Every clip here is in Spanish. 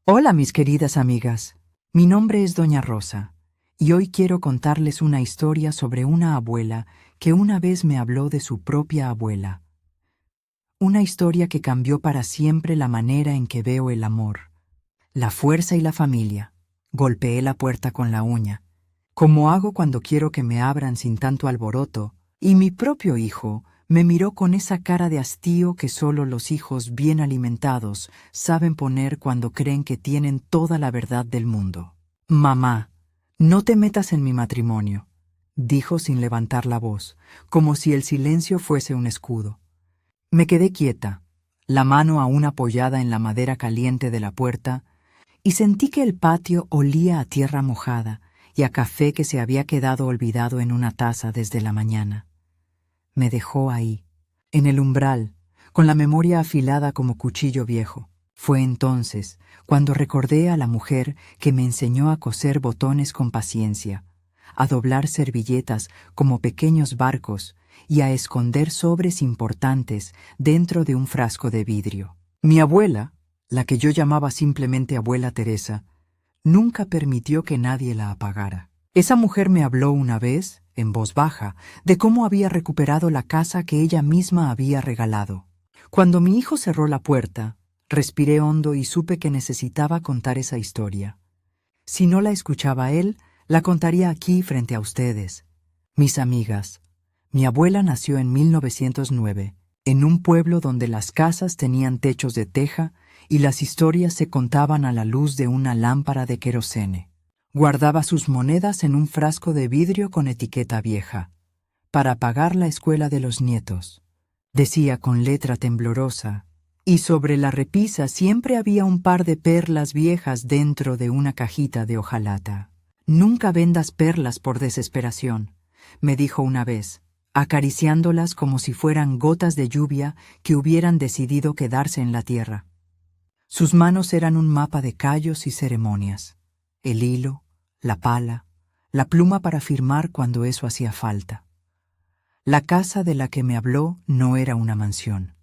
Hola, mis queridas amigas. Mi nombre es Doña Rosa, y hoy quiero contarles una historia sobre una abuela que una vez me habló de su propia abuela. Una historia que cambió para siempre la manera en que veo el amor, la fuerza y la familia. Golpeé la puerta con la uña, como hago cuando quiero que me abran sin tanto alboroto, y mi propio hijo me miró con esa cara de hastío que solo los hijos bien alimentados saben poner cuando creen que tienen toda la verdad del mundo. «Mamá, no te metas en mi matrimonio», dijo sin levantar la voz, como si el silencio fuese un escudo. Me quedé quieta, la mano aún apoyada en la madera caliente de la puerta, y sentí que el patio olía a tierra mojada y a café que se había quedado olvidado en una taza desde la mañana. Me dejó ahí, en el umbral, con la memoria afilada como cuchillo viejo. Fue entonces cuando recordé a la mujer que me enseñó a coser botones con paciencia, a doblar servilletas como pequeños barcos y a esconder sobres importantes dentro de un frasco de vidrio. Mi abuela, la que yo llamaba simplemente abuela Teresa, nunca permitió que nadie la apagara. Esa mujer me habló una vez, en voz baja, de cómo había recuperado la casa que ella misma había regalado. Cuando mi hijo cerró la puerta, respiré hondo y supe que necesitaba contar esa historia. Si no la escuchaba él, la contaría aquí frente a ustedes, mis amigas. Mi abuela nació en 1909, en un pueblo donde las casas tenían techos de teja y las historias se contaban a la luz de una lámpara de querosene. Guardaba sus monedas en un frasco de vidrio con etiqueta vieja, para pagar la escuela de los nietos. Decía con letra temblorosa, y sobre la repisa siempre había un par de perlas viejas dentro de una cajita de hojalata. «Nunca vendas perlas por desesperación», me dijo una vez, acariciándolas como si fueran gotas de lluvia que hubieran decidido quedarse en la tierra. Sus manos eran un mapa de callos y ceremonias, el hilo, la pala, la pluma para firmar cuando eso hacía falta. La casa de la que me habló no era una mansión.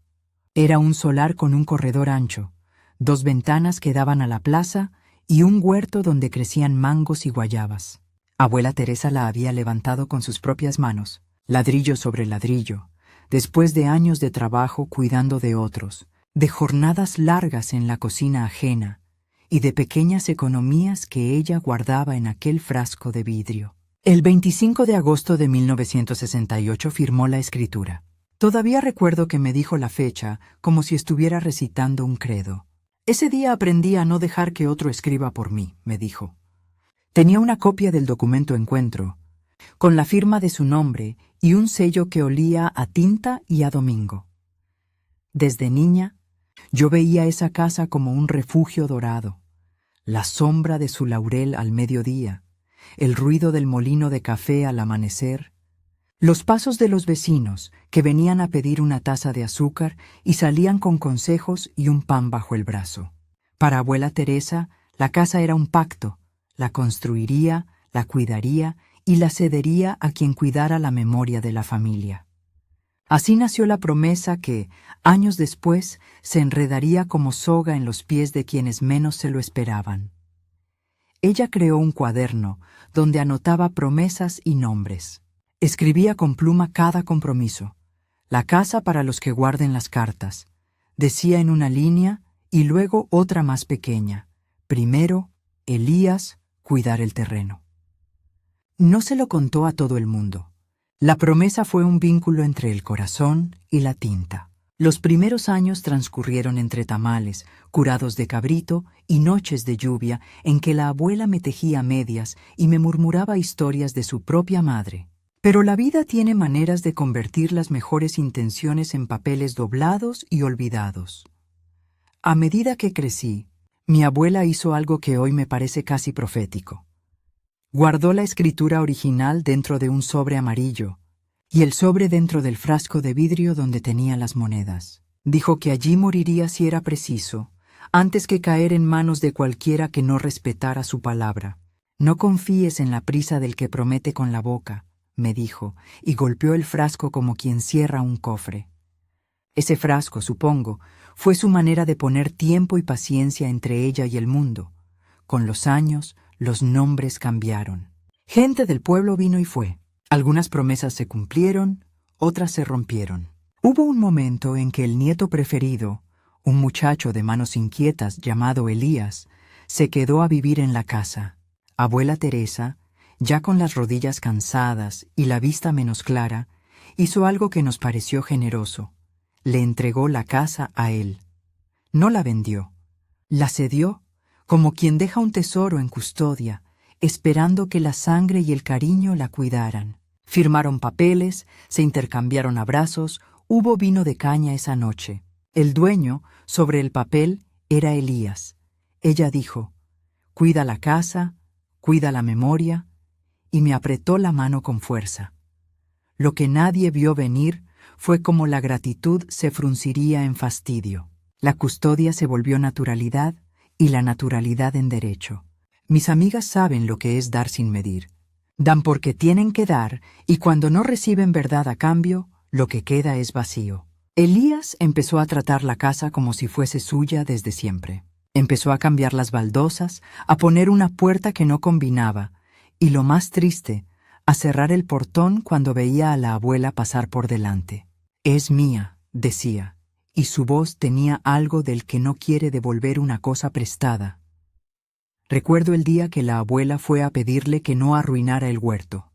Era un solar con un corredor ancho, 2 ventanas que daban a la plaza y un huerto donde crecían mangos y guayabas. Abuela Teresa la había levantado con sus propias manos, ladrillo sobre ladrillo, después de años de trabajo cuidando de otros, de jornadas largas en la cocina ajena y de pequeñas economías que ella guardaba en aquel frasco de vidrio. El 25 de agosto de 1968 firmó la escritura. Todavía recuerdo que me dijo la fecha como si estuviera recitando un credo. «Ese día aprendí a no dejar que otro escriba por mí», me dijo. Tenía una copia del documento encuentro, con la firma de su nombre y un sello que olía a tinta y a domingo. Desde niña, yo veía esa casa como un refugio dorado, la sombra de su laurel al mediodía, el ruido del molino de café al amanecer, los pasos de los vecinos que venían a pedir una taza de azúcar y salían con consejos y un pan bajo el brazo. Para abuela Teresa, la casa era un pacto, la construiría, la cuidaría y la cedería a quien cuidara la memoria de la familia. Así nació la promesa que, años después, se enredaría como soga en los pies de quienes menos se lo esperaban. Ella creó un cuaderno donde anotaba promesas y nombres. Escribía con pluma cada compromiso. «La casa para los que guarden las cartas», decía en una línea y luego otra más pequeña. «Primero, Elías, cuidar el terreno». No se lo contó a todo el mundo. La promesa fue un vínculo entre el corazón y la tinta. Los primeros años transcurrieron entre tamales, curados de cabrito y noches de lluvia en que la abuela me tejía medias y me murmuraba historias de su propia madre. Pero la vida tiene maneras de convertir las mejores intenciones en papeles doblados y olvidados. A medida que crecí, mi abuela hizo algo que hoy me parece casi profético. Guardó la escritura original dentro de un sobre amarillo y el sobre dentro del frasco de vidrio donde tenía las monedas. Dijo que allí moriría si era preciso, antes que caer en manos de cualquiera que no respetara su palabra. «No confíes en la prisa del que promete con la boca», me dijo, y golpeó el frasco como quien cierra un cofre. Ese frasco, supongo, Fue su manera de poner tiempo y paciencia entre ella y el mundo. Con los años, los nombres cambiaron. Gente del pueblo vino y fue. Algunas promesas se cumplieron, otras se rompieron. Hubo un momento en que el nieto preferido, un muchacho de manos inquietas llamado Elías, se quedó a vivir en la casa. Abuela Teresa, ya con las rodillas cansadas y la vista menos clara, hizo algo que nos pareció generoso. Le entregó la casa a él. No la vendió. La cedió, como quien deja un tesoro en custodia, esperando que la sangre y el cariño la cuidaran. Firmaron papeles, se intercambiaron abrazos, hubo vino de caña esa noche. El dueño, sobre el papel, era Elías. Ella dijo: «Cuida la casa, cuida la memoria», y me apretó la mano con fuerza. Lo que nadie vio venir fue como la gratitud se frunciría en fastidio. La custodia se volvió naturalidad y la naturalidad en derecho. Mis amigas saben lo que es dar sin medir. Dan porque tienen que dar, y cuando no reciben verdad a cambio, lo que queda es vacío. Elías empezó a tratar la casa como si fuese suya desde siempre. Empezó a cambiar las baldosas, a poner una puerta que no combinaba, y lo más triste, a cerrar el portón cuando veía a la abuela pasar por delante. «Es mía», decía, y su voz tenía algo del que no quiere devolver una cosa prestada. Recuerdo el día que la abuela fue a pedirle que no arruinara el huerto.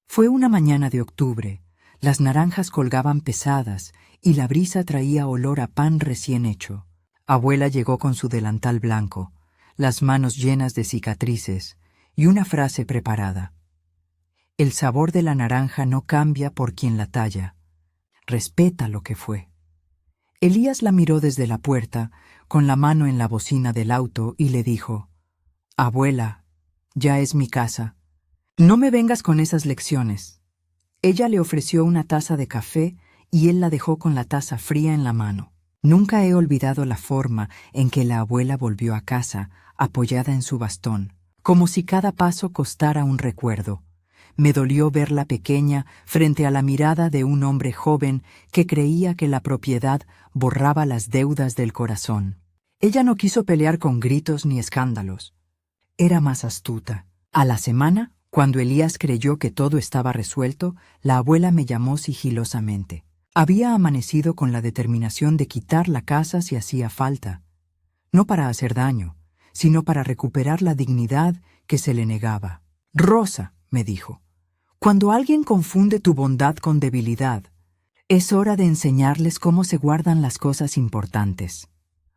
Fue una mañana de octubre, las naranjas colgaban pesadas y la brisa traía olor a pan recién hecho. Abuela llegó con su delantal blanco, las manos llenas de cicatrices y una frase preparada. «El sabor de la naranja no cambia por quien la talla. Respeta lo que fue». Elías la miró desde la puerta, con la mano en la bocina del auto, y le dijo: «Abuela, ya es mi casa. No me vengas con esas lecciones». Ella le ofreció una taza de café y él la dejó con la taza fría en la mano. Nunca he olvidado la forma en que la abuela volvió a casa, apoyada en su bastón, como si cada paso costara un recuerdo. Me dolió verla pequeña frente a la mirada de un hombre joven que creía que la propiedad borraba las deudas del corazón. Ella no quiso pelear con gritos ni escándalos. Era más astuta. A la semana, cuando Elías creyó que todo estaba resuelto, la abuela me llamó sigilosamente. Había amanecido con la determinación de quitar la casa si hacía falta, no para hacer daño, sino para recuperar la dignidad que se le negaba. «Rosa», me dijo, «cuando alguien confunde tu bondad con debilidad, es hora de enseñarles cómo se guardan las cosas importantes».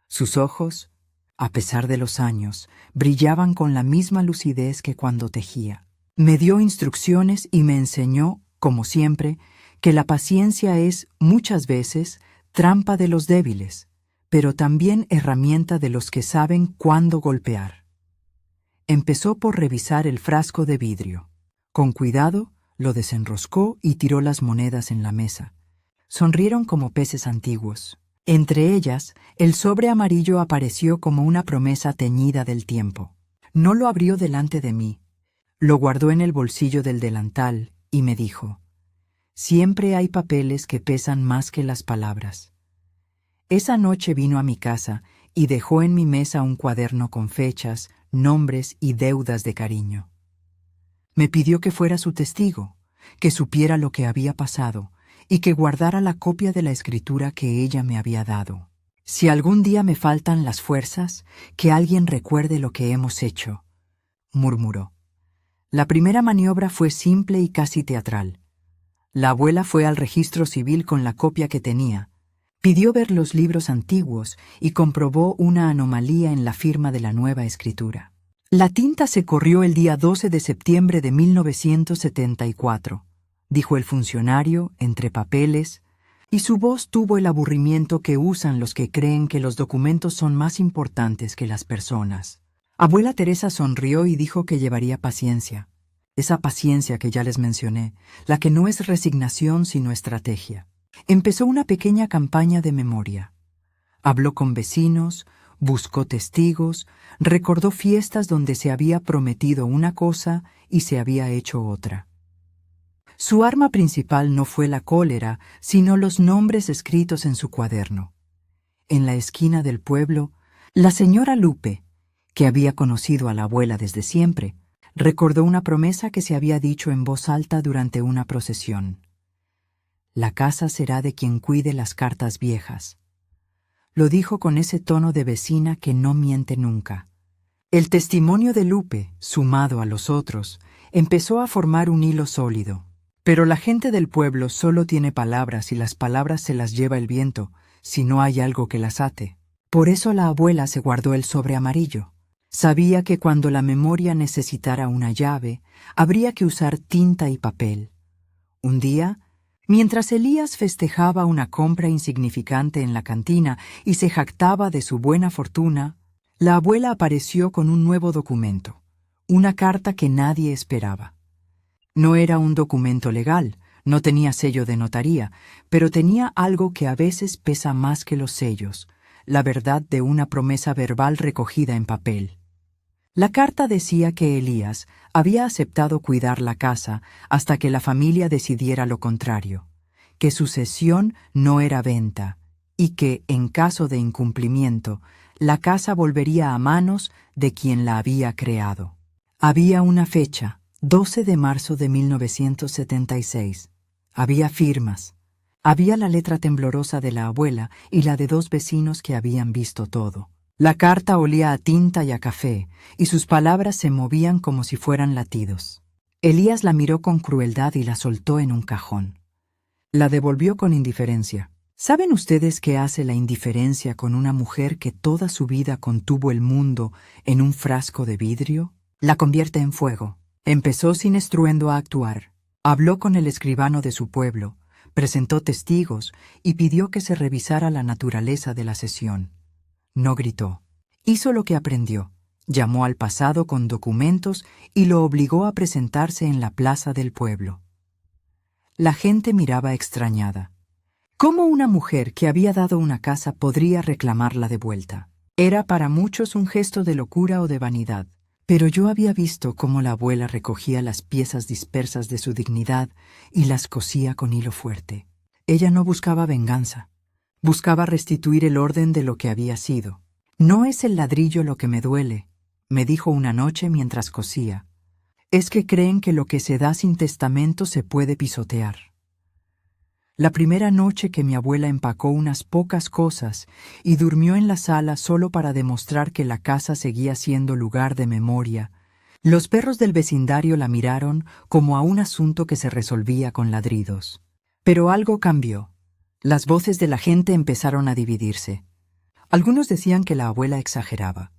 Sus ojos, a pesar de los años, brillaban con la misma lucidez que cuando tejía. Me dio instrucciones y me enseñó, como siempre, que la paciencia es, muchas veces, trampa de los débiles, pero también herramienta de los que saben cuándo golpear. Empezó por revisar el frasco de vidrio. Con cuidado, lo desenroscó y tiró las monedas en la mesa. Sonrieron como peces antiguos. Entre ellas, el sobre amarillo apareció como una promesa teñida del tiempo. No lo abrió delante de mí. Lo guardó en el bolsillo del delantal y me dijo: «Siempre hay papeles que pesan más que las palabras». Esa noche vino a mi casa y dejó en mi mesa un cuaderno con fechas, nombres y deudas de cariño. Me pidió que fuera su testigo, que supiera lo que había pasado y que guardara la copia de la escritura que ella me había dado. «Si algún día me faltan las fuerzas, que alguien recuerde lo que hemos hecho», murmuró. La primera maniobra fue simple y casi teatral. La abuela fue al registro civil con la copia que tenía. Pidió ver los libros antiguos y comprobó una anomalía en la firma de la nueva escritura. «La tinta se corrió el día 12 de septiembre de 1974», dijo el funcionario entre papeles, y su voz tuvo el aburrimiento que usan los que creen que los documentos son más importantes que las personas. Abuela Teresa sonrió y dijo que llevaría paciencia. Esa paciencia que ya les mencioné, la que no es resignación sino estrategia. Empezó una pequeña campaña de memoria. Habló con vecinos, buscó testigos, recordó fiestas donde se había prometido una cosa y se había hecho otra. Su arma principal no fue la cólera, sino los nombres escritos en su cuaderno. en la esquina del pueblo, la señora Lupe, que había conocido a la abuela desde siempre, recordó una promesa que se había dicho en voz alta durante una procesión. La casa será de quien cuide las cartas viejas. Lo dijo con ese tono de vecina que no miente nunca. El testimonio de Lupe, sumado a los otros, empezó a formar un hilo sólido. Pero la gente del pueblo solo tiene palabras y las palabras se las lleva el viento, si no hay algo que las ate. Por eso la abuela se guardó el sobre amarillo. Sabía que cuando la memoria necesitara una llave, habría que usar tinta y papel. Un día, mientras Elías festejaba una compra insignificante en la cantina y se jactaba de su buena fortuna, la abuela apareció con un nuevo documento, una carta que nadie esperaba. No era un documento legal, no tenía sello de notaría, pero tenía algo que a veces pesa más que los sellos, la verdad de una promesa verbal recogida en papel. La carta decía que Elías había aceptado cuidar la casa hasta que la familia decidiera lo contrario, que su cesión no era venta y que, en caso de incumplimiento, la casa volvería a manos de quien la había creado. Había una fecha, 12 de marzo de 1976. Había firmas. Había la letra temblorosa de la abuela y la de 2 vecinos que habían visto todo. La carta olía a tinta y a café, y sus palabras se movían como si fueran latidos. Elías la miró con crueldad y la soltó en un cajón. La devolvió con indiferencia. ¿Saben ustedes qué hace la indiferencia con una mujer que toda su vida contuvo el mundo en un frasco de vidrio? La convierte en fuego. Empezó sin estruendo a actuar. Habló con el escribano de su pueblo, presentó testigos y pidió que se revisara la naturaleza de la cesión. No gritó. Hizo lo que aprendió. Llamó al pasado con documentos y lo obligó a presentarse en la plaza del pueblo. La gente miraba extrañada. ¿Cómo una mujer que había dado una casa podría reclamarla de vuelta? Era para muchos un gesto de locura o de vanidad. Pero yo había visto cómo la abuela recogía las piezas dispersas de su dignidad y las cosía con hilo fuerte. Ella no buscaba venganza. Buscaba restituir el orden de lo que había sido. «No es el ladrillo lo que me duele», me dijo una noche mientras cosía. «Es que creen que lo que se da sin testamento se puede pisotear». La primera noche que mi abuela empacó unas pocas cosas y durmió en la sala solo para demostrar que la casa seguía siendo lugar de memoria, los perros del vecindario la miraron como a un asunto que se resolvía con ladridos. Pero algo cambió. Las voces de la gente empezaron a dividirse. Algunos decían que la abuela exageraba.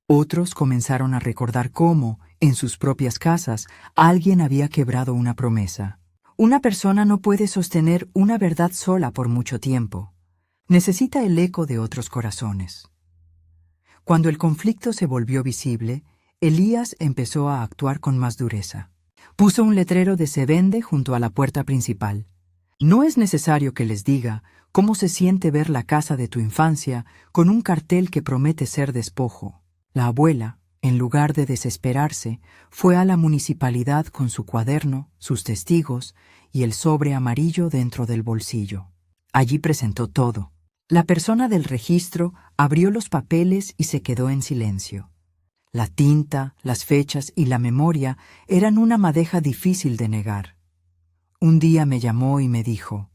Otros comenzaron a recordar cómo, en sus propias casas, alguien había quebrado una promesa. Una persona no puede sostener una verdad sola por mucho tiempo. Necesita el eco de otros corazones. Cuando el conflicto se volvió visible, Elías empezó a actuar con más dureza. Puso un letrero de «Se vende» junto a la puerta principal. No es necesario que les diga cómo se siente ver la casa de tu infancia con un cartel que promete ser despojo. La abuela, en lugar de desesperarse, fue a la municipalidad con su cuaderno, sus testigos y el sobre amarillo dentro del bolsillo. Allí presentó todo. La persona del registro abrió los papeles y se quedó en silencio. La tinta, las fechas y la memoria eran una madeja difícil de negar. Un día me llamó y me dijo: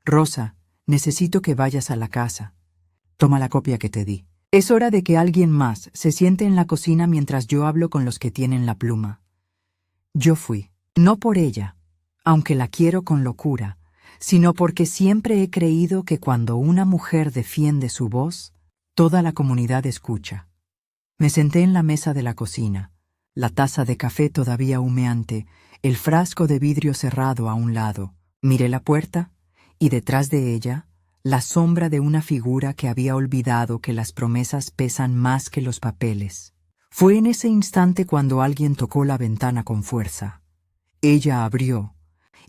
«Rosa, necesito que vayas a la casa. Toma la copia que te di. Es hora de que alguien más se siente en la cocina mientras yo hablo con los que tienen la pluma». Yo fui, no por ella, aunque la quiero con locura, sino porque siempre he creído que cuando una mujer defiende su voz, toda la comunidad escucha. Me senté en la mesa de la cocina, la taza de café todavía humeante, el frasco de vidrio cerrado a un lado. Miré la puerta y detrás de ella, la sombra de una figura que había olvidado que las promesas pesan más que los papeles. Fue en ese instante cuando alguien tocó la ventana con fuerza. Ella abrió,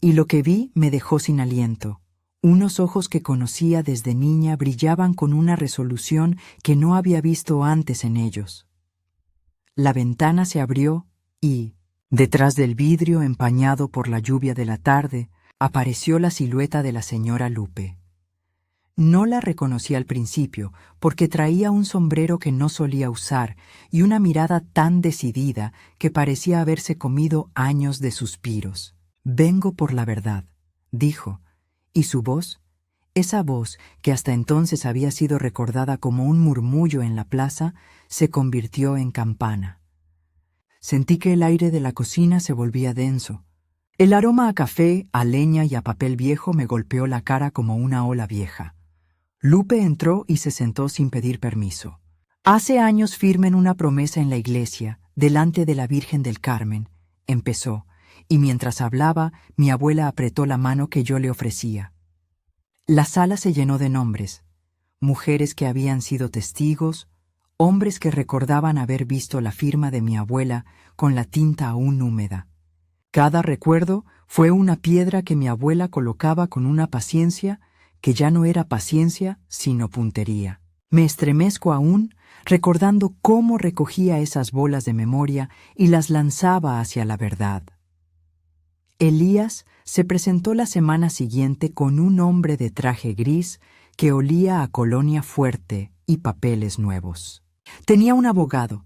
y lo que vi me dejó sin aliento. Unos ojos que conocía desde niña brillaban con una resolución que no había visto antes en ellos. La ventana se abrió y, detrás del vidrio empañado por la lluvia de la tarde, apareció la silueta de la señora Lupe. No la reconocí al principio, porque traía un sombrero que no solía usar y una mirada tan decidida que parecía haberse comido años de suspiros. «Vengo por la verdad», dijo, y su voz, esa voz que hasta entonces había sido recordada como un murmullo en la plaza, se convirtió en campana. Sentí que el aire de la cocina se volvía denso. El aroma a café, a leña y a papel viejo me golpeó la cara como una ola vieja. Lupe entró y se sentó sin pedir permiso. «Hace años firmen una promesa en la iglesia, delante de la Virgen del Carmen», empezó, y mientras hablaba, mi abuela apretó la mano que yo le ofrecía. La sala se llenó de nombres, mujeres que habían sido testigos, hombres que recordaban haber visto la firma de mi abuela con la tinta aún húmeda. Cada recuerdo fue una piedra que mi abuela colocaba con una paciencia que ya no era paciencia, sino puntería. Me estremezco aún recordando cómo recogía esas bolas de memoria y las lanzaba hacia la verdad. Elías se presentó la semana siguiente con un hombre de traje gris que olía a colonia fuerte y papeles nuevos. Tenía un abogado.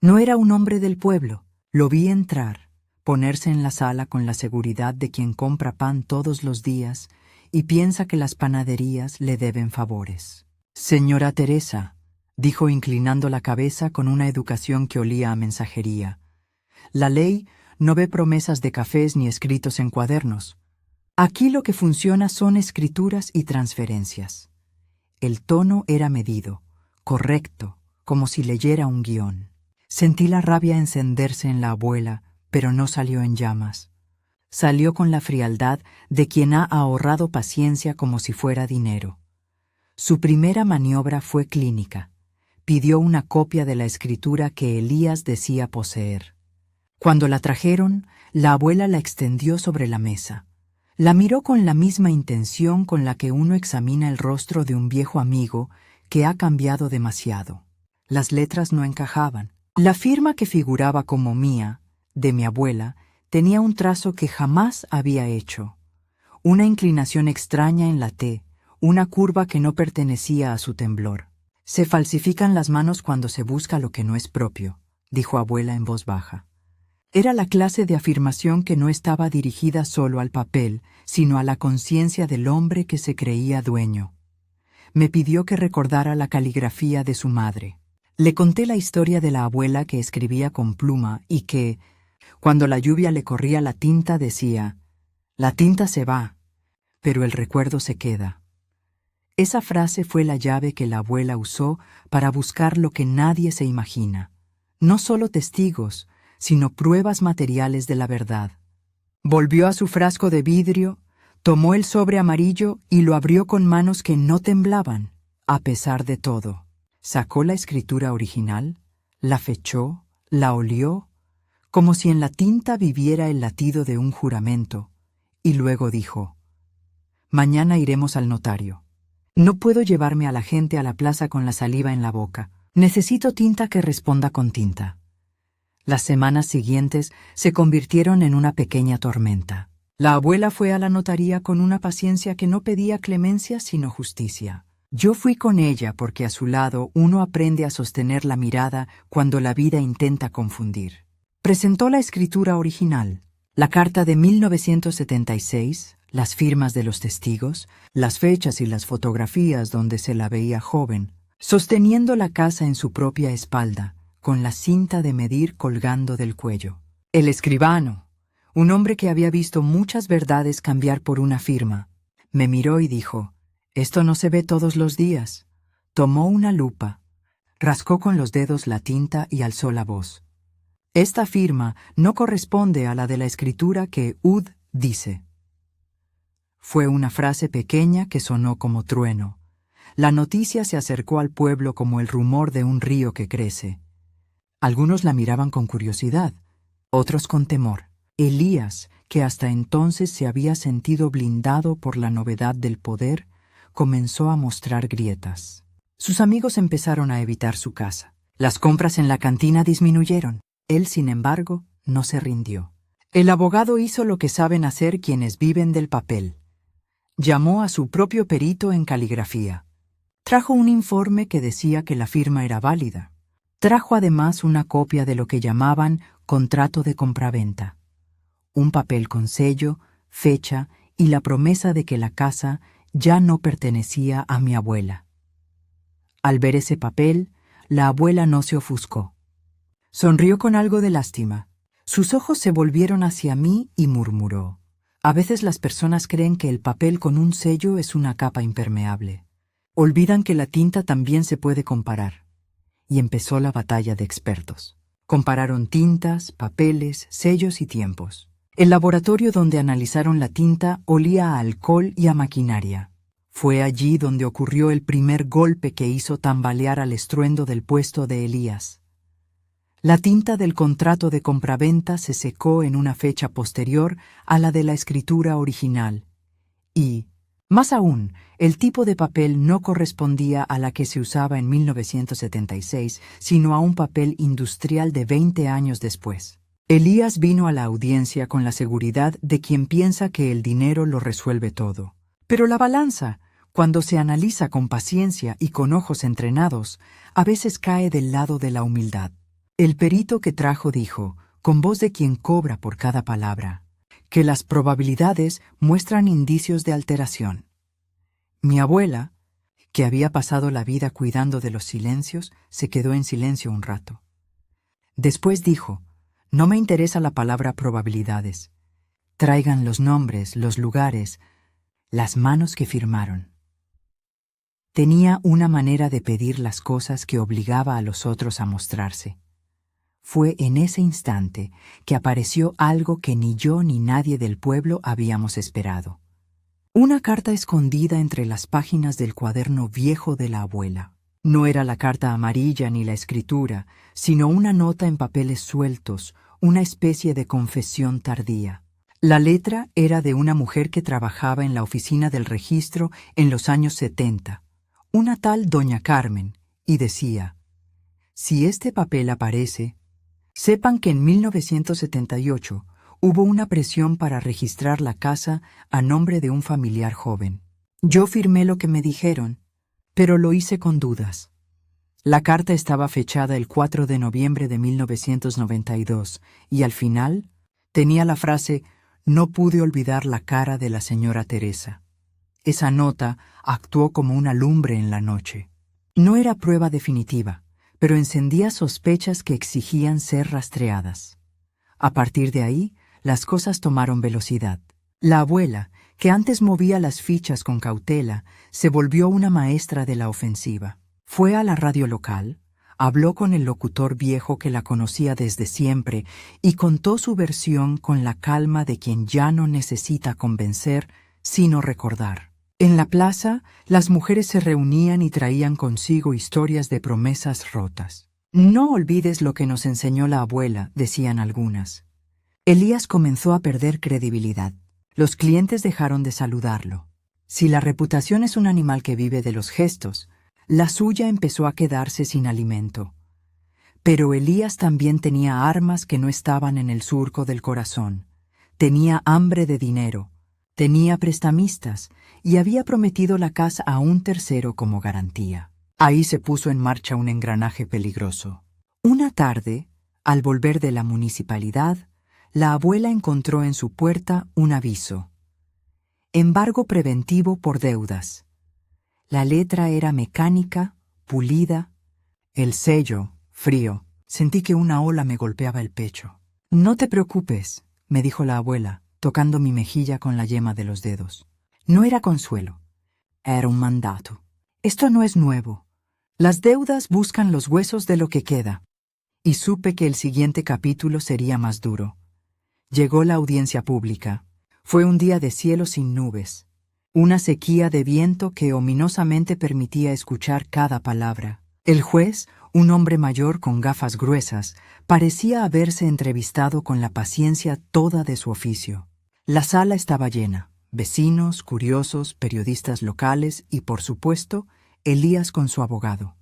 No era un hombre del pueblo. Lo vi entrar, ponerse en la sala con la seguridad de quien compra pan todos los días y piensa que las panaderías le deben favores. «Señora Teresa», dijo inclinando la cabeza con una educación que olía a mensajería, «la ley no ve promesas de cafés ni escritos en cuadernos. Aquí lo que funciona son escrituras y transferencias». El tono era medido, correcto, como si leyera un guión. Sentí la rabia encenderse en la abuela, pero no salió en llamas. Salió con la frialdad de quien ha ahorrado paciencia como si fuera dinero. Su primera maniobra fue clínica. Pidió una copia de la escritura que Elías decía poseer. Cuando la trajeron, la abuela la extendió sobre la mesa. La miró con la misma intención con la que uno examina el rostro de un viejo amigo que ha cambiado demasiado. Las letras no encajaban. La firma que figuraba como mía, de mi abuela, tenía un trazo que jamás había hecho. Una inclinación extraña en la T, una curva que no pertenecía a su temblor. «Se falsifican las manos cuando se busca lo que no es propio», dijo abuela en voz baja. Era la clase de afirmación que no estaba dirigida solo al papel, sino a la conciencia del hombre que se creía dueño. Me pidió que recordara la caligrafía de su madre. Le conté la historia de la abuela que escribía con pluma y que, cuando la lluvia le corría la tinta, decía: «La tinta se va, pero el recuerdo se queda». Esa frase fue la llave que la abuela usó para buscar lo que nadie se imagina. No solo testigos, sino pruebas materiales de la verdad. Volvió a su frasco de vidrio, tomó el sobre amarillo y lo abrió con manos que no temblaban, a pesar de todo. Sacó la escritura original, la fechó, la olió, como si en la tinta viviera el latido de un juramento, y luego dijo: «Mañana iremos al notario. No puedo llevarme a la gente a la plaza con la saliva en la boca. Necesito tinta que responda con tinta». Las semanas siguientes se convirtieron en una pequeña tormenta. La abuela fue a la notaría con una paciencia que no pedía clemencia sino justicia. Yo fui con ella porque a su lado uno aprende a sostener la mirada cuando la vida intenta confundir. Presentó la escritura original, la carta de 1976, las firmas de los testigos, las fechas y las fotografías donde se la veía joven, sosteniendo la casa en su propia espalda, con la cinta de medir colgando del cuello. El escribano, un hombre que había visto muchas verdades cambiar por una firma, me miró y dijo: «Esto no se ve todos los días». Tomó una lupa, rascó con los dedos la tinta y alzó la voz: «Esta firma no corresponde a la de la escritura que Ud dice». Fue una frase pequeña que sonó como trueno. La noticia se acercó al pueblo como el rumor de un río que crece. Algunos la miraban con curiosidad, otros con temor. Elías, que hasta entonces se había sentido blindado por la novedad del poder, comenzó a mostrar grietas. Sus amigos empezaron a evitar su casa. Las compras en la cantina disminuyeron. Él, sin embargo, no se rindió. El abogado hizo lo que saben hacer quienes viven del papel. Llamó a su propio perito en caligrafía. Trajo un informe que decía que la firma era válida. Trajo además una copia de lo que llamaban contrato de compraventa, un papel con sello, fecha y la promesa de que la casa ya no pertenecía a mi abuela. Al ver ese papel, la abuela no se ofuscó. Sonrió con algo de lástima. Sus ojos se volvieron hacia mí y murmuró: «A veces las personas creen que el papel con un sello es una capa impermeable. Olvidan que la tinta también se puede comparar». Y empezó la batalla de expertos. Compararon tintas, papeles, sellos y tiempos. El laboratorio donde analizaron la tinta olía a alcohol y a maquinaria. Fue allí donde ocurrió el primer golpe que hizo tambalear al estruendo del puesto de Elías. La tinta del contrato de compraventa se secó en una fecha posterior a la de la escritura original. Y, más aún, el tipo de papel no correspondía a la que se usaba en 1976, sino a un papel industrial de 20 años después. Elías vino a la audiencia con la seguridad de quien piensa que el dinero lo resuelve todo. Pero la balanza, cuando se analiza con paciencia y con ojos entrenados, a veces cae del lado de la humildad. El perito que trajo dijo, con voz de quien cobra por cada palabra, que las probabilidades muestran indicios de alteración. Mi abuela, que había pasado la vida cuidando de los silencios, se quedó en silencio un rato. Después dijo: «No me interesa la palabra probabilidades. Traigan los nombres, los lugares, las manos que firmaron». Tenía una manera de pedir las cosas que obligaba a los otros a mostrarse. Fue en ese instante que apareció algo que ni yo ni nadie del pueblo habíamos esperado. Una carta escondida entre las páginas del cuaderno viejo de la abuela. No era la carta amarilla ni la escritura, sino una nota en papeles sueltos, una especie de confesión tardía. La letra era de una mujer que trabajaba en la oficina del registro en los años 70, una tal doña Carmen, y decía: «Si este papel aparece, sepan que en 1978 hubo una presión para registrar la casa a nombre de un familiar joven. Yo firmé lo que me dijeron, pero lo hice con dudas». La carta estaba fechada el 4 de noviembre de 1992 y al final tenía la frase: «No pude olvidar la cara de la señora Teresa». Esa nota actuó como una lumbre en la noche. No era prueba definitiva, pero encendía sospechas que exigían ser rastreadas. A partir de ahí, las cosas tomaron velocidad. La abuela, que antes movía las fichas con cautela, se volvió una maestra de la ofensiva. Fue a la radio local, habló con el locutor viejo que la conocía desde siempre y contó su versión con la calma de quien ya no necesita convencer, sino recordar. En la plaza, las mujeres se reunían y traían consigo historias de promesas rotas. «No olvides lo que nos enseñó la abuela», decían algunas. Elías comenzó a perder credibilidad. Los clientes dejaron de saludarlo. Si la reputación es un animal que vive de los gestos, la suya empezó a quedarse sin alimento. Pero Elías también tenía armas que no estaban en el surco del corazón. Tenía hambre de dinero, tenía prestamistas y había prometido la casa a un tercero como garantía. Ahí se puso en marcha un engranaje peligroso. Una tarde, al volver de la municipalidad, la abuela encontró en su puerta un aviso: «Embargo preventivo por deudas». La letra era mecánica, pulida, el sello, frío. Sentí que una ola me golpeaba el pecho. «No te preocupes», me dijo la abuela, tocando mi mejilla con la yema de los dedos. No era consuelo, era un mandato. «Esto no es nuevo. Las deudas buscan los huesos de lo que queda». Y supe que el siguiente capítulo sería más duro. Llegó la audiencia pública. Fue un día de cielo sin nubes, una sequía de viento que ominosamente permitía escuchar cada palabra. El juez, un hombre mayor con gafas gruesas, parecía haberse entrevistado con la paciencia toda de su oficio. La sala estaba llena: vecinos, curiosos, periodistas locales y, por supuesto, Elías con su abogado.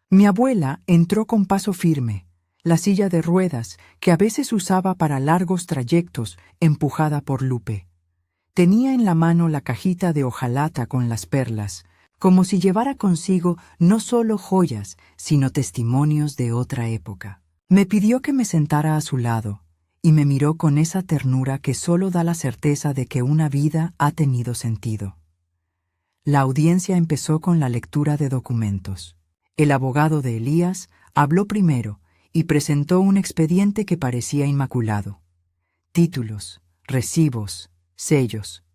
Mi abuela entró con paso firme, la silla de ruedas que a veces usaba para largos trayectos, empujada por Lupe. Tenía en la mano la cajita de hojalata con las perlas, como si llevara consigo no solo joyas, sino testimonios de otra época. Me pidió que me sentara a su lado, y me miró con esa ternura que solo da la certeza de que una vida ha tenido sentido. La audiencia empezó con la lectura de documentos. El abogado de Elías habló primero y presentó un expediente que parecía inmaculado. Títulos, recibos, sellos.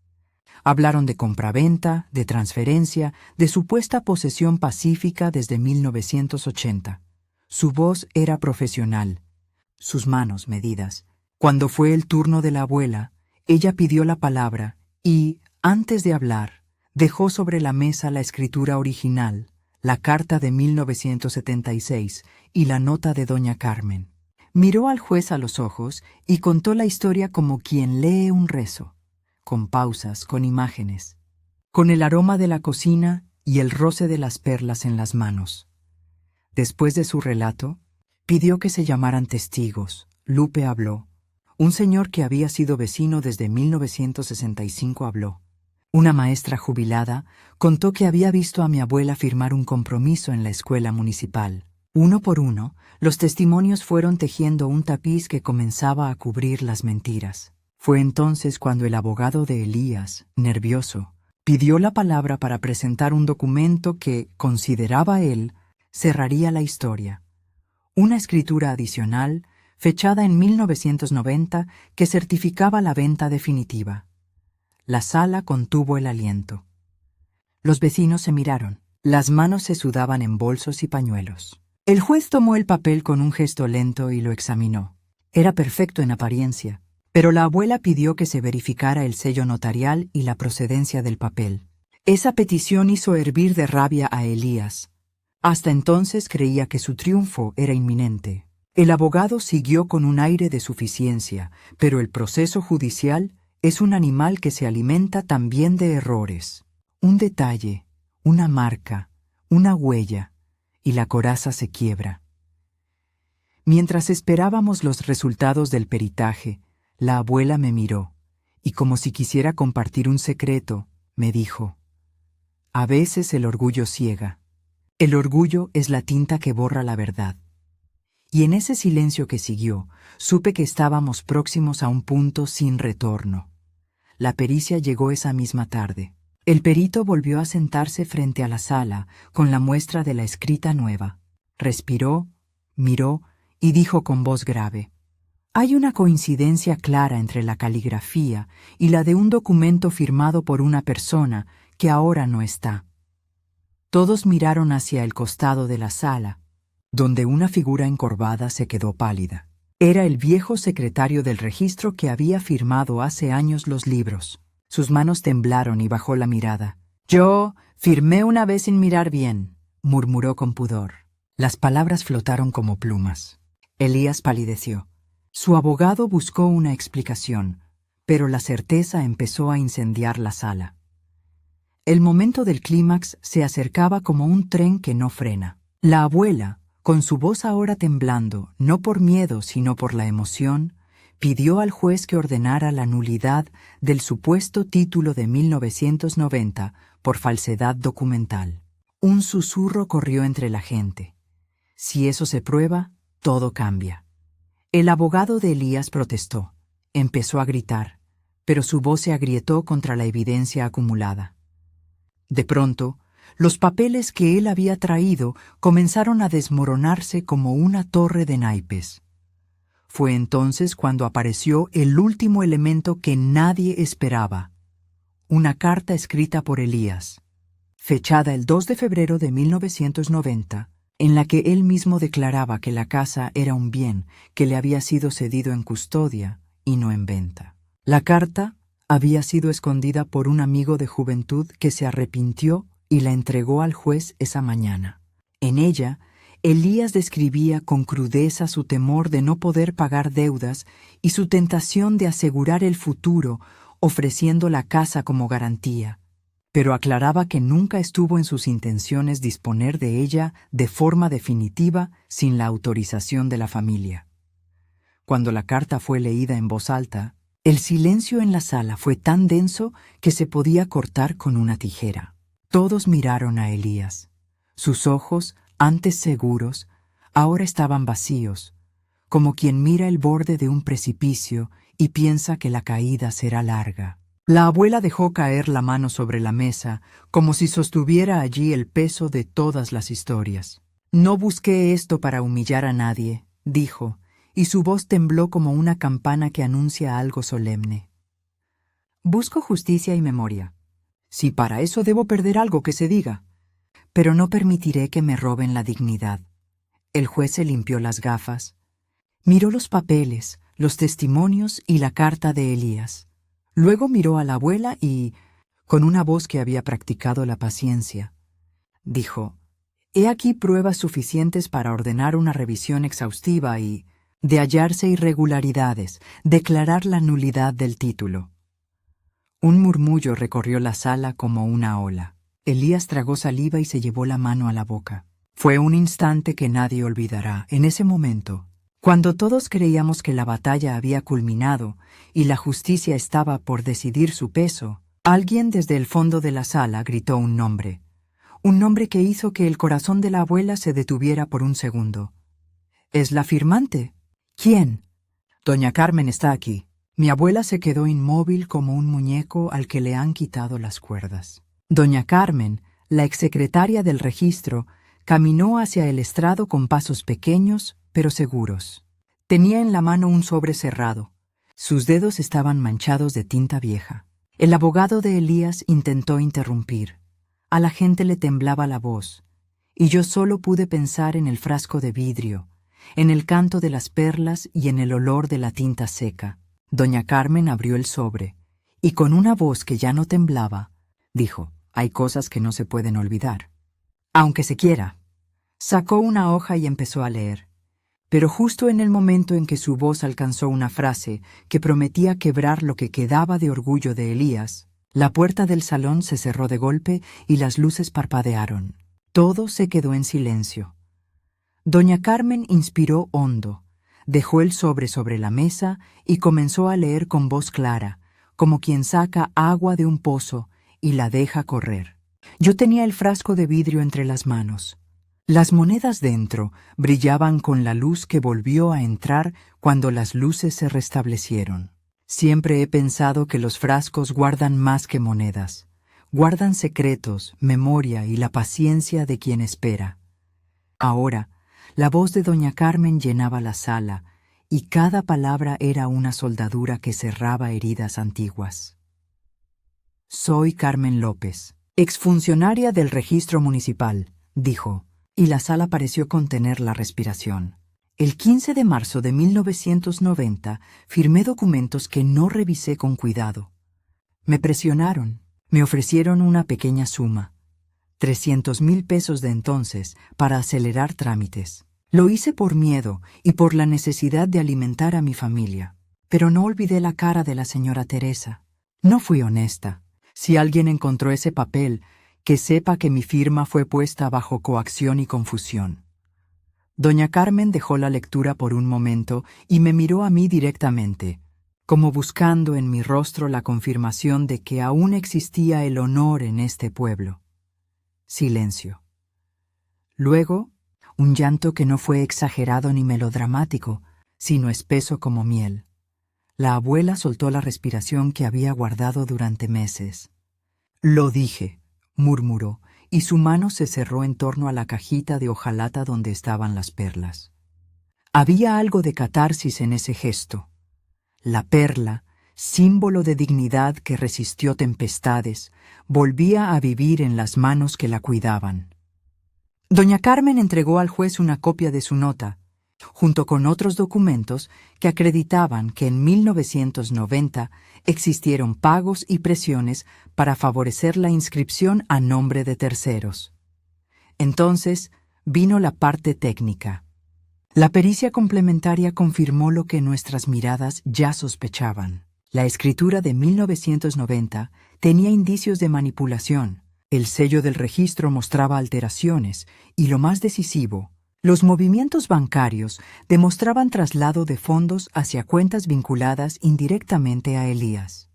Hablaron de compraventa, de transferencia, de supuesta posesión pacífica desde 1980. Su voz era profesional, sus manos medidas. Cuando fue el turno de la abuela, ella pidió la palabra y, antes de hablar, dejó sobre la mesa la escritura original, la carta de 1976 y la nota de doña Carmen. Miró al juez a los ojos y contó la historia como quien lee un rezo, con pausas, con imágenes, con el aroma de la cocina y el roce de las perlas en las manos. Después de su relato, pidió que se llamaran testigos. Lupe habló. Un señor que había sido vecino desde 1965 habló. Una maestra jubilada contó que había visto a mi abuela firmar un compromiso en la escuela municipal. Uno por uno, los testimonios fueron tejiendo un tapiz que comenzaba a cubrir las mentiras. Fue entonces cuando el abogado de Elías, nervioso, pidió la palabra para presentar un documento que, consideraba él, cerraría la historia. Una escritura adicional, fechada en 1990, que certificaba la venta definitiva. La sala contuvo el aliento. Los vecinos se miraron. Las manos se sudaban en bolsos y pañuelos. El juez tomó el papel con un gesto lento y lo examinó. Era perfecto en apariencia, pero la abuela pidió que se verificara el sello notarial y la procedencia del papel. Esa petición hizo hervir de rabia a Elías. Hasta entonces creía que su triunfo era inminente. El abogado siguió con un aire de suficiencia, pero el proceso judicial es un animal que se alimenta también de errores. Un detalle, una marca, una huella, y la coraza se quiebra. Mientras esperábamos los resultados del peritaje, la abuela me miró, y como si quisiera compartir un secreto, me dijo: «A veces el orgullo ciega. El orgullo es la tinta que borra la verdad». Y en ese silencio que siguió, supe que estábamos próximos a un punto sin retorno. La pericia llegó esa misma tarde. El perito volvió a sentarse frente a la sala con la muestra de la escrita nueva. Respiró, miró y dijo con voz grave: «Hay una coincidencia clara entre la caligrafía y la de un documento firmado por una persona que ahora no está». Todos miraron hacia el costado de la sala, donde una figura encorvada se quedó pálida. Era el viejo secretario del registro que había firmado hace años los libros. Sus manos temblaron y bajó la mirada. «Yo firmé una vez sin mirar bien», murmuró con pudor. Las palabras flotaron como plumas. Elías palideció. Su abogado buscó una explicación, pero la certeza empezó a incendiar la sala. El momento del clímax se acercaba como un tren que no frena. La abuela, con su voz ahora temblando, no por miedo sino por la emoción, pidió al juez que ordenara la nulidad del supuesto título de 1990 por falsedad documental. Un susurro corrió entre la gente. Si eso se prueba, todo cambia. El abogado de Elías protestó. Empezó a gritar, pero su voz se agrietó contra la evidencia acumulada. De pronto, los papeles que él había traído comenzaron a desmoronarse como una torre de naipes. Fue entonces cuando apareció el último elemento que nadie esperaba: una carta escrita por Elías, fechada el 2 de febrero de 1990, en la que él mismo declaraba que la casa era un bien que le había sido cedido en custodia y no en venta. La carta había sido escondida por un amigo de juventud que se arrepintió y la entregó al juez esa mañana. En ella, Elías describía con crudeza su temor de no poder pagar deudas y su tentación de asegurar el futuro ofreciendo la casa como garantía, pero aclaraba que nunca estuvo en sus intenciones disponer de ella de forma definitiva sin la autorización de la familia. Cuando la carta fue leída en voz alta, El silencio en la sala fue tan denso que se podía cortar con una tijera. Todos miraron a Elías. Sus ojos, antes seguros, ahora estaban vacíos, como quien mira el borde de un precipicio y piensa que la caída será larga. La abuela dejó caer la mano sobre la mesa, como si sostuviera allí el peso de todas las historias. «No busqué esto para humillar a nadie», dijo, y su voz tembló como una campana que anuncia algo solemne. «Busco justicia y memoria. Si para eso debo perder algo, que se diga. Pero no permitiré que me roben la dignidad». El juez se limpió las gafas, miró los papeles, los testimonios y la carta de Elías. Luego miró a la abuela y, con una voz que había practicado la paciencia, dijo: «He aquí pruebas suficientes para ordenar una revisión exhaustiva y, de hallarse irregularidades, declarar la nulidad del título». Un murmullo recorrió la sala como una ola. Elías tragó saliva y se llevó la mano a la boca. Fue un instante que nadie olvidará. En ese momento, cuando todos creíamos que la batalla había culminado y la justicia estaba por decidir su peso, alguien desde el fondo de la sala gritó un nombre que hizo que el corazón de la abuela se detuviera por un segundo. «¿Es la firmante?» «¿Quién?» «Doña Carmen está aquí». Mi abuela se quedó inmóvil como un muñeco al que le han quitado las cuerdas. Doña Carmen, la exsecretaria del registro, caminó hacia el estrado con pasos pequeños, pero seguros. Tenía en la mano un sobre cerrado. Sus dedos estaban manchados de tinta vieja. El abogado de Elías intentó interrumpir. A la gente le temblaba la voz, y yo solo pude pensar en el frasco de vidrio, en el canto de las perlas y en el olor de la tinta seca. Doña Carmen abrió el sobre, y con una voz que ya no temblaba, dijo: «Hay cosas que no se pueden olvidar, aunque se quiera». Sacó una hoja y empezó a leer. Pero justo en el momento en que su voz alcanzó una frase que prometía quebrar lo que quedaba de orgullo de Elías, la puerta del salón se cerró de golpe y las luces parpadearon. Todo se quedó en silencio. Doña Carmen inspiró hondo, dejó el sobre la mesa y comenzó a leer con voz clara, como quien saca agua de un pozo y la deja correr. Yo tenía el frasco de vidrio entre las manos. Las monedas dentro brillaban con la luz que volvió a entrar cuando las luces se restablecieron. Siempre he pensado que los frascos guardan más que monedas. Guardan secretos, memoria y la paciencia de quien espera. Ahora, la voz de doña Carmen llenaba la sala, y cada palabra era una soldadura que cerraba heridas antiguas. «Soy Carmen López, exfuncionaria del registro municipal», dijo, y la sala pareció contener la respiración. El 15 de marzo de 1990 firmé documentos que no revisé con cuidado. Me presionaron, me ofrecieron una pequeña suma, 300,000 pesos de entonces, para acelerar trámites. Lo hice por miedo y por la necesidad de alimentar a mi familia. Pero no olvidé la cara de la señora Teresa. No fui honesta. Si alguien encontró ese papel, que sepa que mi firma fue puesta bajo coacción y confusión. Doña Carmen dejó la lectura por un momento y me miró a mí directamente, como buscando en mi rostro la confirmación de que aún existía el honor en este pueblo. Silencio. Luego, un llanto que no fue exagerado ni melodramático, sino espeso como miel. La abuela soltó la respiración que había guardado durante meses. «Lo dije», murmuró, y su mano se cerró en torno a la cajita de hojalata donde estaban las perlas. Había algo de catarsis en ese gesto. La perla, símbolo de dignidad que resistió tempestades, volvía a vivir en las manos que la cuidaban. Doña Carmen entregó al juez una copia de su nota, junto con otros documentos que acreditaban que en 1990 existieron pagos y presiones para favorecer la inscripción a nombre de terceros. Entonces vino la parte técnica. La pericia complementaria confirmó lo que nuestras miradas ya sospechaban. La escritura de 1990 tenía indicios de manipulación. El sello del registro mostraba alteraciones y, lo más decisivo, Los movimientos bancarios demostraban traslado de fondos hacia cuentas vinculadas indirectamente a Elías.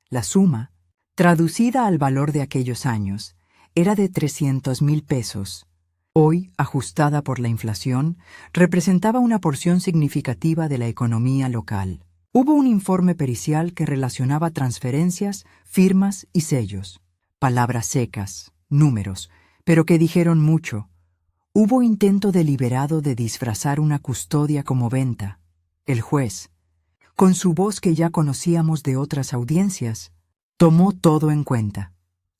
La suma, traducida al valor de aquellos años, era de 300,000 pesos. Hoy, ajustada por la inflación, representaba una porción significativa de la economía local. Hubo un informe pericial que relacionaba transferencias, firmas y sellos. Palabras secas, números, pero que dijeron mucho. Hubo intento deliberado de disfrazar una custodia como venta. El juez, con su voz que ya conocíamos de otras audiencias, tomó todo en cuenta.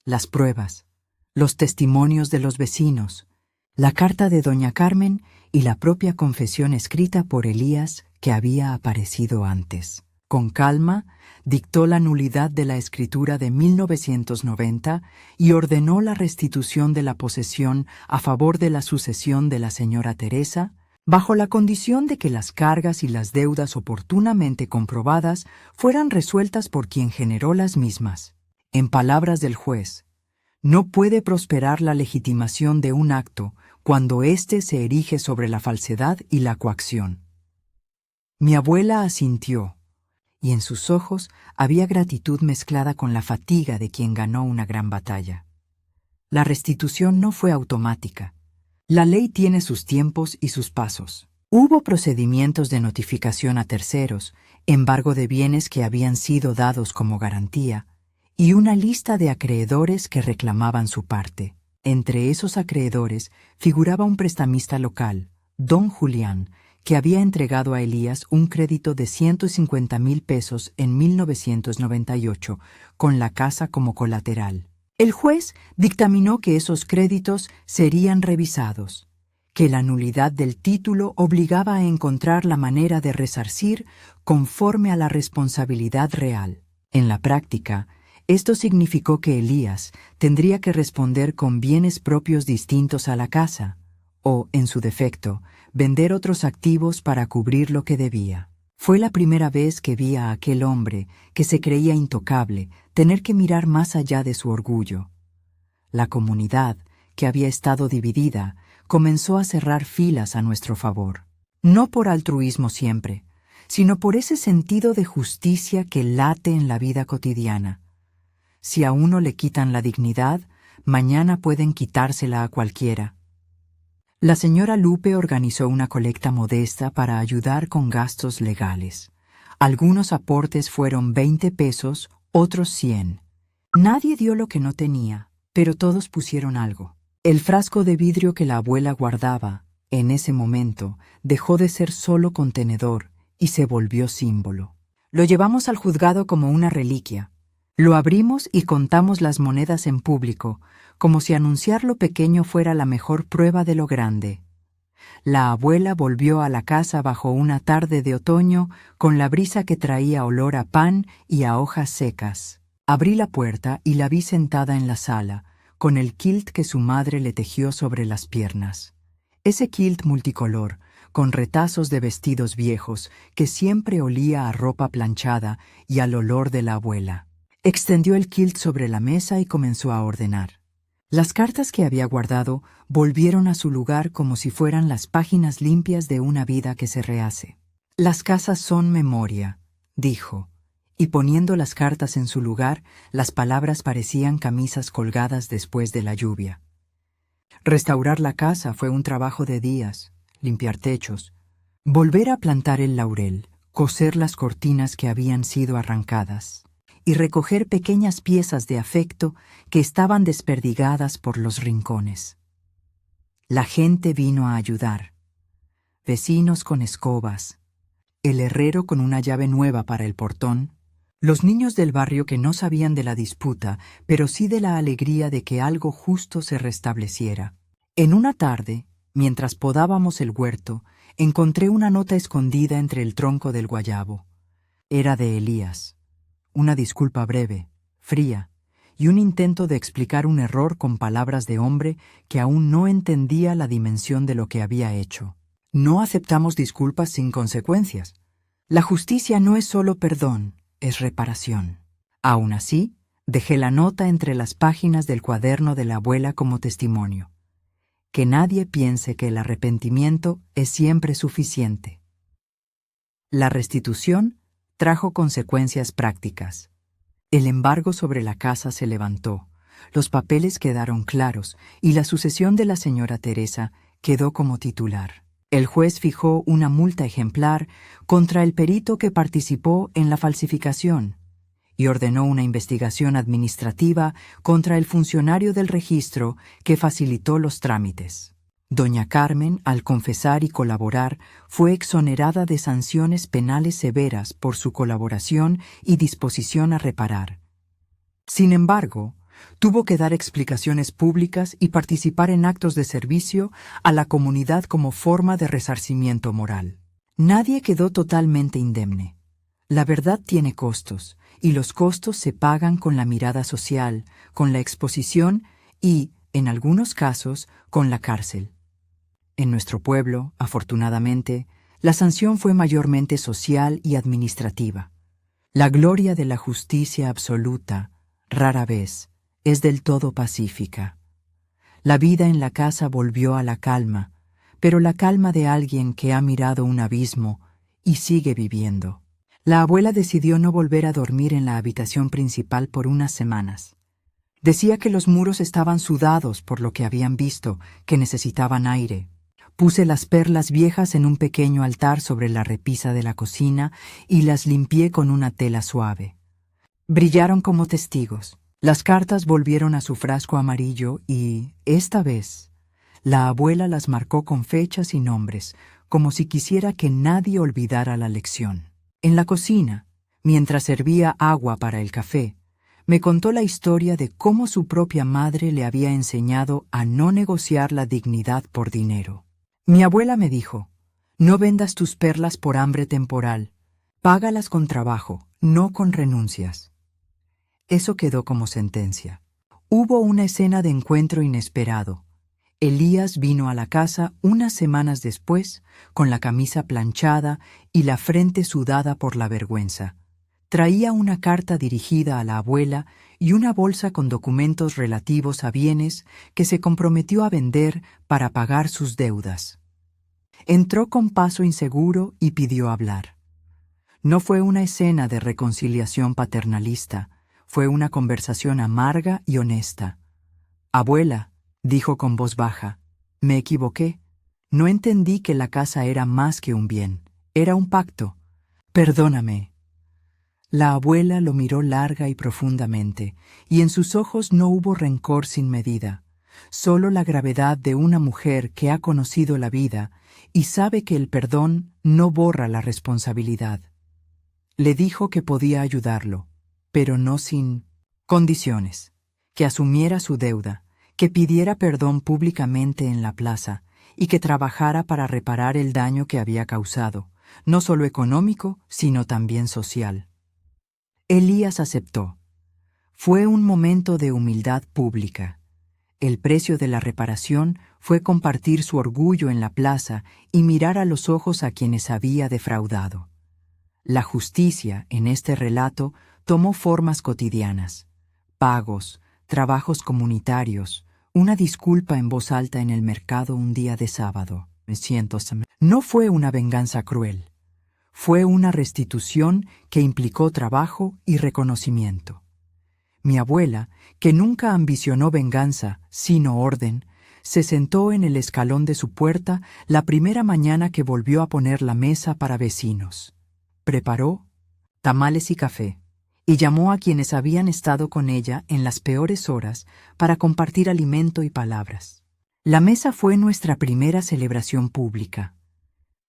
Las pruebas, los testimonios de los vecinos, la carta de doña Carmen y la propia confesión escrita por Elías que había aparecido antes. Con calma, dictó la nulidad de la escritura de 1990 y ordenó la restitución de la posesión a favor de la sucesión de la señora Teresa, bajo la condición de que las cargas y las deudas oportunamente comprobadas fueran resueltas por quien generó las mismas. En palabras del juez, no puede prosperar la legitimación de un acto cuando éste se erige sobre la falsedad y la coacción. Mi abuela asintió, y en sus ojos había gratitud mezclada con la fatiga de quien ganó una gran batalla. La restitución no fue automática. La ley tiene sus tiempos y sus pasos. Hubo procedimientos de notificación a terceros, embargo de bienes que habían sido dados como garantía, y una lista de acreedores que reclamaban su parte. Entre esos acreedores figuraba un prestamista local, don Julián, que había entregado a Elías un crédito de 150,000 pesos en 1998, con la casa como colateral. El juez dictaminó que esos créditos serían revisados, que la nulidad del título obligaba a encontrar la manera de resarcir conforme a la responsabilidad real. En la práctica, esto significó que Elías tendría que responder con bienes propios distintos a la casa, o, en su defecto, vender otros activos para cubrir lo que debía. Fue la primera vez que vi a aquel hombre, que se creía intocable, tener que mirar más allá de su orgullo. La comunidad, que había estado dividida, comenzó a cerrar filas a nuestro favor. No por altruismo siempre, sino por ese sentido de justicia que late en la vida cotidiana. Si a uno le quitan la dignidad, mañana pueden quitársela a cualquiera. La señora Lupe organizó una colecta modesta para ayudar con gastos legales. Algunos aportes fueron 20 pesos, otros 100. Nadie dio lo que no tenía, pero todos pusieron algo. El frasco de vidrio que la abuela guardaba, en ese momento, dejó de ser solo contenedor y se volvió símbolo. Lo llevamos al juzgado como una reliquia. Lo abrimos y contamos las monedas en público, como si anunciar lo pequeño fuera la mejor prueba de lo grande. La abuela volvió a la casa bajo una tarde de otoño con la brisa que traía olor a pan y a hojas secas. Abrí la puerta y la vi sentada en la sala, con el kilt que su madre le tejió sobre las piernas. Ese kilt multicolor, con retazos de vestidos viejos, que siempre olía a ropa planchada y al olor de la abuela. Extendió el kilt sobre la mesa y comenzó a ordenar. Las cartas que había guardado volvieron a su lugar como si fueran las páginas limpias de una vida que se rehace. Las casas son memoria, dijo, y poniendo las cartas en su lugar, las palabras parecían camisas colgadas después de la lluvia. Restaurar la casa fue un trabajo de días, limpiar techos, volver a plantar el laurel, coser las cortinas que habían sido arrancadas y recoger pequeñas piezas de afecto que estaban desperdigadas por los rincones. La gente vino a ayudar. Vecinos con escobas, el herrero con una llave nueva para el portón, los niños del barrio que no sabían de la disputa, pero sí de la alegría de que algo justo se restableciera. En una tarde, mientras podábamos el huerto, encontré una nota escondida entre el tronco del guayabo. Era de Elías. Una disculpa breve, fría, y un intento de explicar un error con palabras de hombre que aún no entendía la dimensión de lo que había hecho. No aceptamos disculpas sin consecuencias. La justicia no es solo perdón, es reparación. Aún así, dejé la nota entre las páginas del cuaderno de la abuela como testimonio. que nadie piense que el arrepentimiento es siempre suficiente. La restitución trajo consecuencias prácticas. El embargo sobre la casa se levantó, los papeles quedaron claros y la sucesión de la señora Teresa quedó como titular. El juez fijó una multa ejemplar contra el perito que participó en la falsificación y ordenó una investigación administrativa contra el funcionario del registro que facilitó los trámites. Doña Carmen, al confesar y colaborar, fue exonerada de sanciones penales severas por su colaboración y disposición a reparar. Sin embargo, tuvo que dar explicaciones públicas y participar en actos de servicio a la comunidad como forma de resarcimiento moral. Nadie quedó totalmente indemne. La verdad tiene costos, y los costos se pagan con la mirada social, con la exposición y, en algunos casos, con la cárcel. En nuestro pueblo, afortunadamente, la sanción fue mayormente social y administrativa. La gloria de la justicia absoluta, rara vez, es del todo pacífica. La vida en la casa volvió a la calma, pero la calma de alguien que ha mirado un abismo y sigue viviendo. La abuela decidió no volver a dormir en la habitación principal por unas semanas. Decía que los muros estaban sudados por lo que habían visto, que necesitaban aire. Puse las perlas viejas en un pequeño altar sobre la repisa de la cocina y las limpié con una tela suave. Brillaron como testigos. Las cartas volvieron a su frasco amarillo y, esta vez, la abuela las marcó con fechas y nombres, como si quisiera que nadie olvidara la lección. En la cocina, mientras servía agua para el café, me contó la historia de cómo su propia madre le había enseñado a no negociar la dignidad por dinero. Mi abuela me dijo, no vendas tus perlas por hambre temporal, págalas con trabajo, no con renuncias. Eso quedó como sentencia. Hubo una escena de encuentro inesperado. Elías vino a la casa unas semanas después, con la camisa planchada y la frente sudada por la vergüenza. Traía una carta dirigida a la abuela y una bolsa con documentos relativos a bienes que se comprometió a vender para pagar sus deudas. Entró con paso inseguro y pidió hablar. No fue una escena de reconciliación paternalista, fue una conversación amarga y honesta. «Abuela», dijo con voz baja, «me equivoqué. No entendí que la casa era más que un bien, era un pacto. Perdóname». La abuela lo miró larga y profundamente, y en sus ojos no hubo rencor sin medida, solo la gravedad de una mujer que ha conocido la vida y sabe que el perdón no borra la responsabilidad. Le dijo que podía ayudarlo, pero no sin condiciones, que asumiera su deuda, que pidiera perdón públicamente en la plaza y que trabajara para reparar el daño que había causado, no solo económico, sino también social. Elías aceptó. Fue un momento de humildad pública. El precio de la reparación fue compartir su orgullo en la plaza y mirar a los ojos a quienes había defraudado. La justicia, en este relato, tomó formas cotidianas: pagos, trabajos comunitarios, una disculpa en voz alta en el mercado un día de sábado. No fue una venganza cruel. Fue una restitución que implicó trabajo y reconocimiento. Mi abuela, que nunca ambicionó venganza, sino orden, se sentó en el escalón de su puerta la primera mañana que volvió a poner la mesa para vecinos. Preparó tamales y café, y llamó a quienes habían estado con ella en las peores horas para compartir alimento y palabras. La mesa fue nuestra primera celebración pública.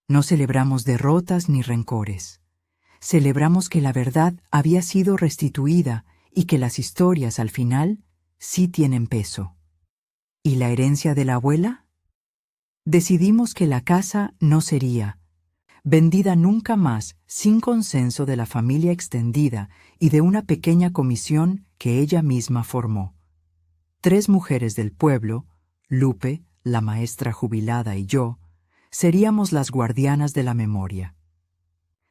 No celebramos derrotas ni rencores. Celebramos que la verdad había sido restituida y que las historias, al final, sí tienen peso. ¿Y la herencia de la abuela? Decidimos que la casa no sería vendida nunca más sin consenso de la familia extendida y de una pequeña comisión que ella misma formó. 3 mujeres del pueblo, Lupe, la maestra jubilada y yo, seríamos las guardianas de la memoria.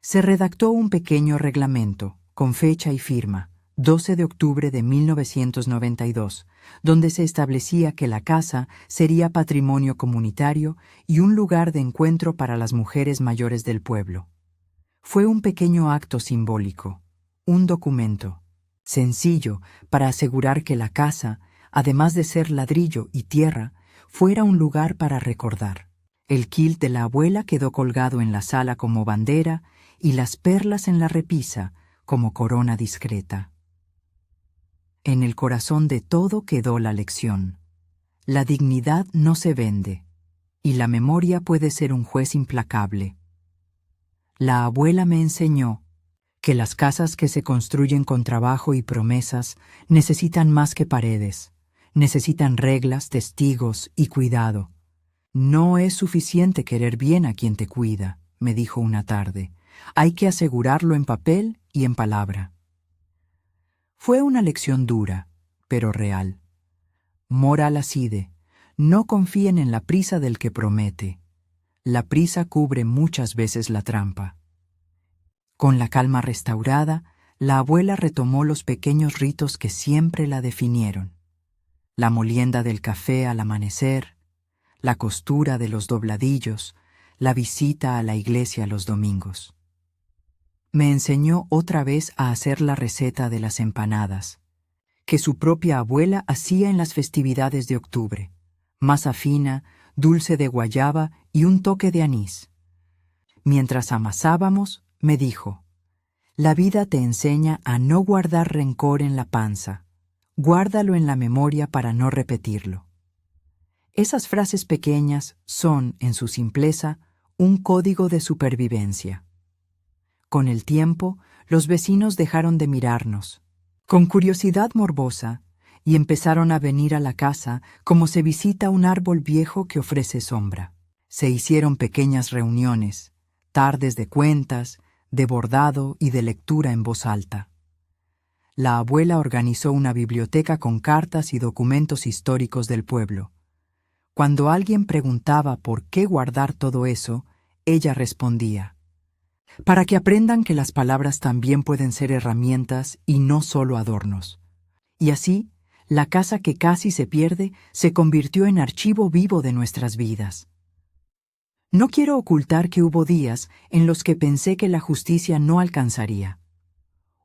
Se redactó un pequeño reglamento, con fecha y firma, 12 de octubre de 1992, donde se establecía que la casa sería patrimonio comunitario y un lugar de encuentro para las mujeres mayores del pueblo. Fue un pequeño acto simbólico, un documento, sencillo para asegurar que la casa, además de ser ladrillo y tierra, fuera un lugar para recordar. El kilt de la abuela quedó colgado en la sala como bandera y las perlas en la repisa como corona discreta. En el corazón de todo quedó la lección. La dignidad no se vende, y la memoria puede ser un juez implacable. La abuela me enseñó que las casas que se construyen con trabajo y promesas necesitan más que paredes, necesitan reglas, testigos y cuidado. No es suficiente querer bien a quien te cuida, me dijo una tarde. Hay que asegurarlo en papel y en palabra. Fue una lección dura, pero real. Moral aside, no confíen en la prisa del que promete. La prisa cubre muchas veces la trampa. Con la calma restaurada, la abuela retomó los pequeños ritos que siempre la definieron. La molienda del café al amanecer, la costura de los dobladillos, la visita a la iglesia los domingos. Me enseñó otra vez a hacer la receta de las empanadas, que su propia abuela hacía en las festividades de octubre. Masa fina, dulce de guayaba y un toque de anís. Mientras amasábamos, me dijo: la vida te enseña a no guardar rencor en la panza. Guárdalo en la memoria para no repetirlo. Esas frases pequeñas son, en su simpleza, un código de supervivencia. Con el tiempo, los vecinos dejaron de mirarnos, con curiosidad morbosa, y empezaron a venir a la casa como se visita un árbol viejo que ofrece sombra. Se hicieron pequeñas reuniones, tardes de cuentas, de bordado y de lectura en voz alta. La abuela organizó una biblioteca con cartas y documentos históricos del pueblo. Cuando alguien preguntaba por qué guardar todo eso, ella respondía: para que aprendan que las palabras también pueden ser herramientas y no solo adornos. Y así, la casa que casi se pierde se convirtió en archivo vivo de nuestras vidas. No quiero ocultar que hubo días en los que pensé que la justicia no alcanzaría.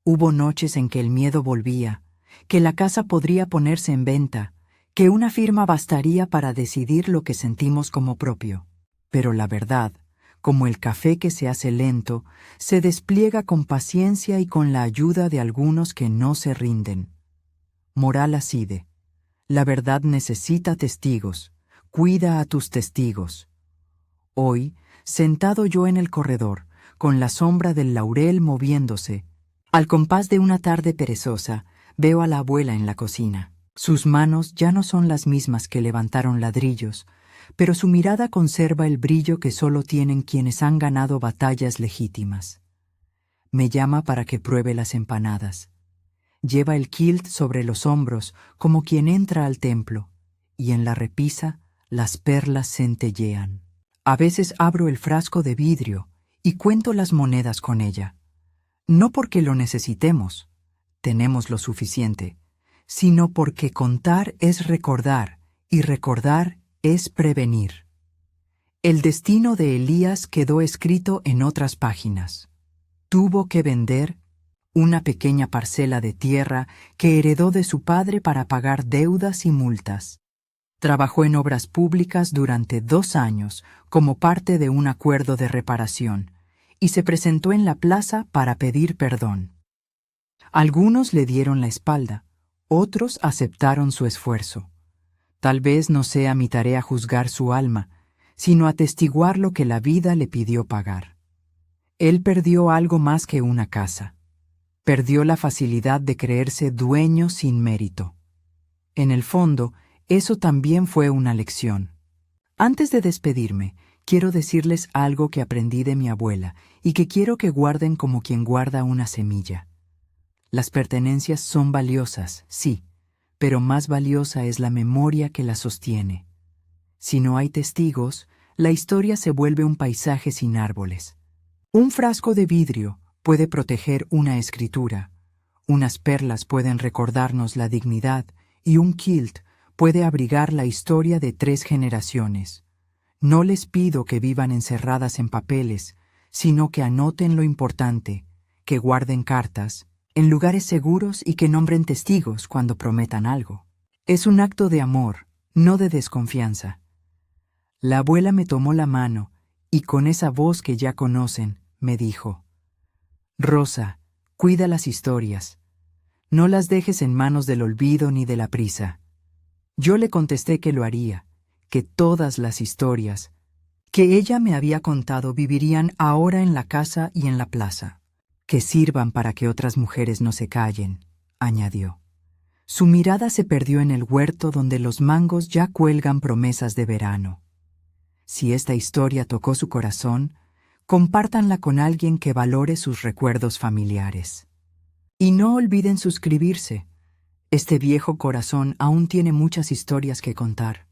Hubo noches en que el miedo volvía, que la casa podría ponerse en venta, que una firma bastaría para decidir lo que sentimos como propio. Pero la verdad, como el café que se hace lento, se despliega con paciencia y con la ayuda de algunos que no se rinden. Moral aside: la verdad necesita testigos, cuida a tus testigos. Hoy, sentado yo en el corredor, con la sombra del laurel moviéndose, al compás de una tarde perezosa, veo a la abuela en la cocina. Sus manos ya no son las mismas que levantaron ladrillos, pero su mirada conserva el brillo que solo tienen quienes han ganado batallas legítimas. Me llama para que pruebe las empanadas. Lleva el kilt sobre los hombros como quien entra al templo, y en la repisa las perlas centellean. A veces abro el frasco de vidrio y cuento las monedas con ella. No porque lo necesitemos, tenemos lo suficiente, sino porque contar es recordar, y recordar es prevenir. El destino de Elías quedó escrito en otras páginas. Tuvo que vender una pequeña parcela de tierra que heredó de su padre para pagar deudas y multas. Trabajó en obras públicas durante 2 años como parte de un acuerdo de reparación y se presentó en la plaza para pedir perdón. Algunos le dieron la espalda, otros aceptaron su esfuerzo. Tal vez no sea mi tarea juzgar su alma, sino atestiguar lo que la vida le pidió pagar. Él perdió algo más que una casa. Perdió la facilidad de creerse dueño sin mérito. En el fondo, eso también fue una lección. Antes de despedirme, quiero decirles algo que aprendí de mi abuela y que quiero que guarden como quien guarda una semilla. Las pertenencias son valiosas, sí, pero más valiosa es la memoria que las sostiene. Si no hay testigos, la historia se vuelve un paisaje sin árboles. Un frasco de vidrio puede proteger una escritura. Unas perlas pueden recordarnos la dignidad y un kilt puede abrigar la historia de 3 generaciones. No les pido que vivan encerradas en papeles, sino que anoten lo importante, que guarden cartas, en lugares seguros y que nombren testigos cuando prometan algo. Es un acto de amor, no de desconfianza. La abuela me tomó la mano y con esa voz que ya conocen, me dijo: Rosa, cuida las historias. No las dejes en manos del olvido ni de la prisa. Yo le contesté que lo haría, que todas las historias que ella me había contado vivirían ahora en la casa y en la plaza. Que sirvan para que otras mujeres no se callen, añadió. Su mirada se perdió en el huerto donde los mangos ya cuelgan promesas de verano. Si esta historia tocó su corazón, compártanla con alguien que valore sus recuerdos familiares. Y no olviden suscribirse. Este viejo corazón aún tiene muchas historias que contar.